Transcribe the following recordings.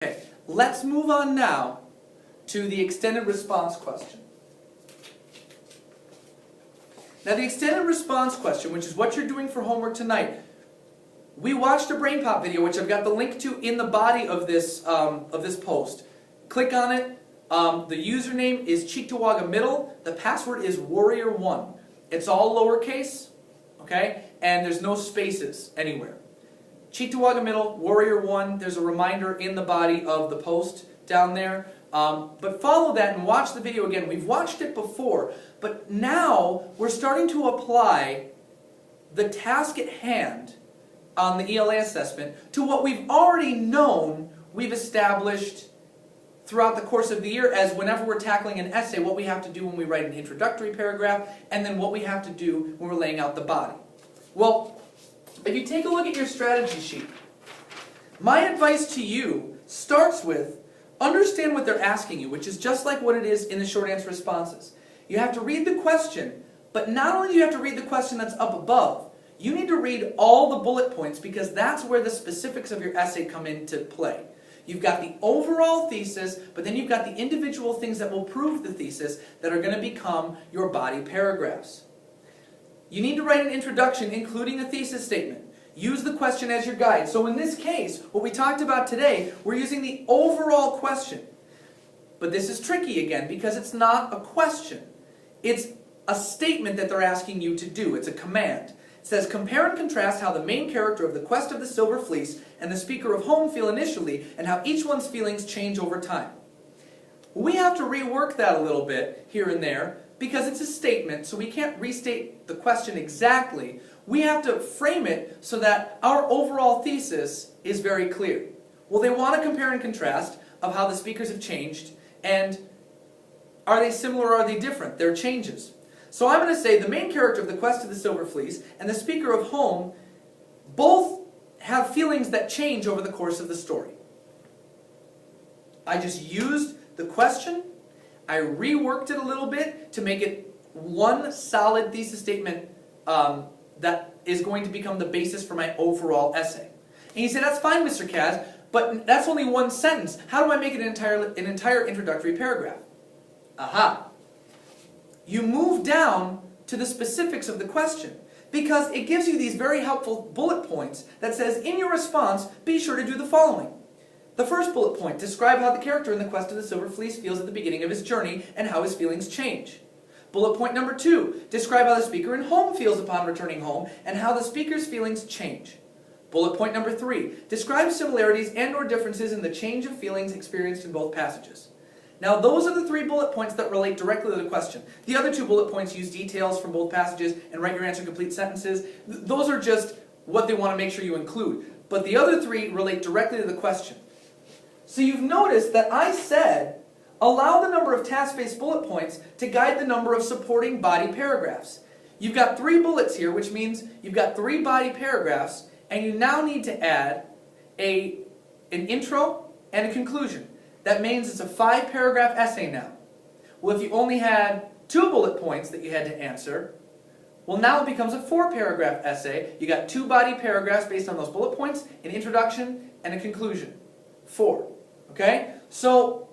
Okay, let's move on now to the extended response question. Now the extended response question, which is what you're doing for homework tonight, we watched a Brain Pop video, which I've got the link to in the body of this post. Click on it. The username is Cheektowaga Middle. The password is Warrior1. It's all lowercase, okay? And there's no spaces anywhere. Cheektowaga Middle, Warrior1. There's a reminder in the body of the post down there. But follow that and watch the video again. We've watched it before, but now we're starting to apply the task at hand on the ELA assessment to what we've already known we've established throughout the course of the year as whenever we're tackling an essay, what we have to do when we write an introductory paragraph, and then what we have to do when we're laying out the body. Well, if you take a look at your strategy sheet, my advice to you starts with understand what they're asking you, which is just like what it is in the short answer responses. You have to read the question, but not only do you have to read the question that's up above, you need to read all the bullet points because that's where the specifics of your essay come into play. You've got the overall thesis, but then you've got the individual things that will prove the thesis that are going to become your body paragraphs. You need to write an introduction including a thesis statement. Use the question as your guide. So in this case, what we talked about today, we're using the overall question. But this is tricky again because it's not a question. It's a statement that they're asking you to do. It's a command. It says, compare and contrast how the main character of The Quest of the Silver Fleece and the speaker of Home feel initially and how each one's feelings change over time. We have to rework that a little bit here and there because it's a statement, so we can't restate the question exactly. We have to frame it so that our overall thesis is very clear. Well, they want to compare and contrast of how the speakers have changed, and are they similar or are they different? They're changes. So I'm going to say the main character of The Quest of the Silver Fleece and the speaker of Home both have feelings that change over the course of the story. I just used the question, I reworked it a little bit to make it one solid thesis statement that is going to become the basis for my overall essay. And you say, that's fine, Mr. Kaz, but that's only one sentence. How do I make it an entire introductory paragraph? Aha! You move down to the specifics of the question because it gives you these very helpful bullet points that says, in your response, be sure to do the following. The first bullet point, describe how the character in The Quest of the Silver Fleece feels at the beginning of his journey and how his feelings change. Bullet point number 2, describe how the speaker in Home feels upon returning home and how the speaker's feelings change. Bullet point number 3, describe similarities and or differences in the change of feelings experienced in both passages. Now those are the 3 bullet points that relate directly to the question. The other 2 bullet points use details from both passages and write your answer in complete sentences. Those are just what they want to make sure you include. But the other 3 relate directly to the question. So you've noticed that I said, allow the number of task-based bullet points to guide the number of supporting body paragraphs. You've got 3 bullets here, which means you've got 3 body paragraphs, and you now need to add an intro and a conclusion. That means it's a 5-paragraph essay now. Well, if you only had 2 bullet points that you had to answer, well, now it becomes a 4-paragraph essay. You got 2 body paragraphs based on those bullet points, an introduction and a conclusion. 4. Okay? So,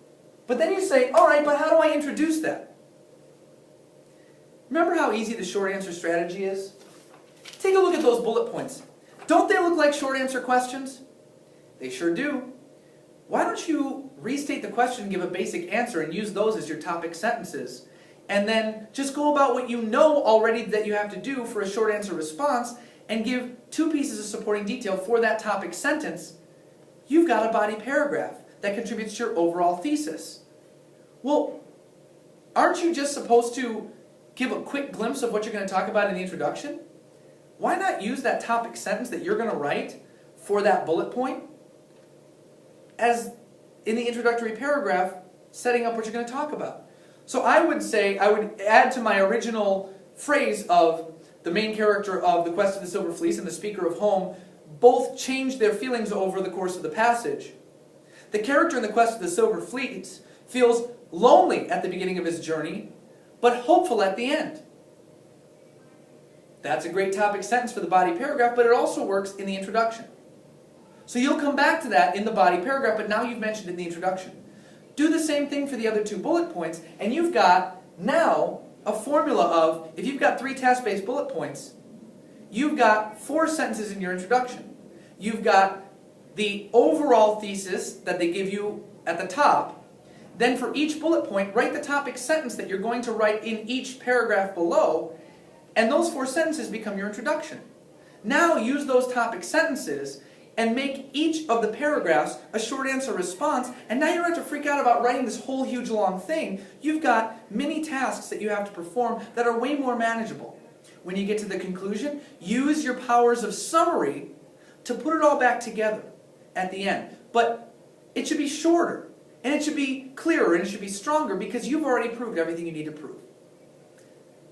but then you say, all right, but how do I introduce that? Remember how easy the short answer strategy is? Take a look at those bullet points. Don't they look like short answer questions? They sure do. Why don't you restate the question, give a basic answer, and use those as your topic sentences? And then just go about what you know already that you have to do for a short answer response and give 2 pieces of supporting detail for that topic sentence. You've got a body paragraph that contributes to your overall thesis. Well, aren't you just supposed to give a quick glimpse of what you're going to talk about in the introduction? Why not use that topic sentence that you're going to write for that bullet point as in the introductory paragraph, setting up what you're going to talk about? So I would say, I would add to my original phrase of the main character of The Quest of the Silver Fleece and the speaker of Home both change their feelings over the course of the passage. The character in The Quest of the Silver Fleece feels lonely at the beginning of his journey, but hopeful at the end. That's a great topic sentence for the body paragraph, but it also works in the introduction. So you'll come back to that in the body paragraph, but now you've mentioned it in the introduction. Do the same thing for the other 2 bullet points, and you've got now a formula of, if you've got 3 task-based bullet points, you've got 4 sentences in your introduction. You've got the overall thesis that they give you at the top. Then for each bullet point, write the topic sentence that you're going to write in each paragraph below, and those 4 sentences become your introduction. Now use those topic sentences and make each of the paragraphs a short answer response, and now you don't have to freak out about writing this whole huge long thing. You've got many tasks that you have to perform that are way more manageable. When you get to the conclusion, use your powers of summary to put it all back together at the end. But it should be shorter, and it should be clearer, and it should be stronger, because you've already proved everything you need to prove.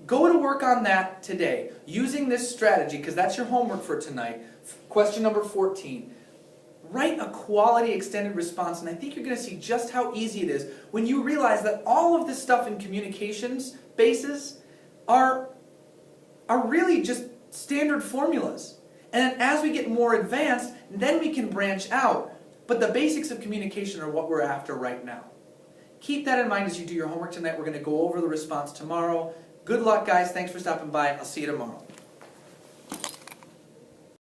Go to work on that today, using this strategy, because that's your homework for tonight. Question number 14. Write a quality extended response, and I think you're going to see just how easy it is when you realize that all of this stuff in communications bases are really just standard formulas. And as we get more advanced, then we can branch out. But the basics of communication are what we're after right now. Keep that in mind as you do your homework tonight. We're going to go over the response tomorrow. Good luck, guys. Thanks for stopping by. I'll see you tomorrow.